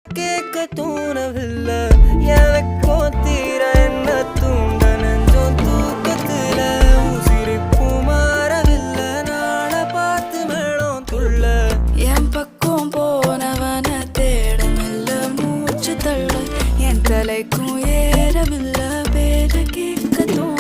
கேட்க தோணவில்லை எனக்கும் தீர என்ன தூண்ட நெஞ்சம் தூக்கத்துல சிரிப்பு மாறவில்லை நாள பார்த்து மேளம் துள்ள என் பக்கம் போனவன தேடமில்ல மூச்சு தள்ள என் தலைக்கும் ஏறவில்லை பேர கேட்க தோண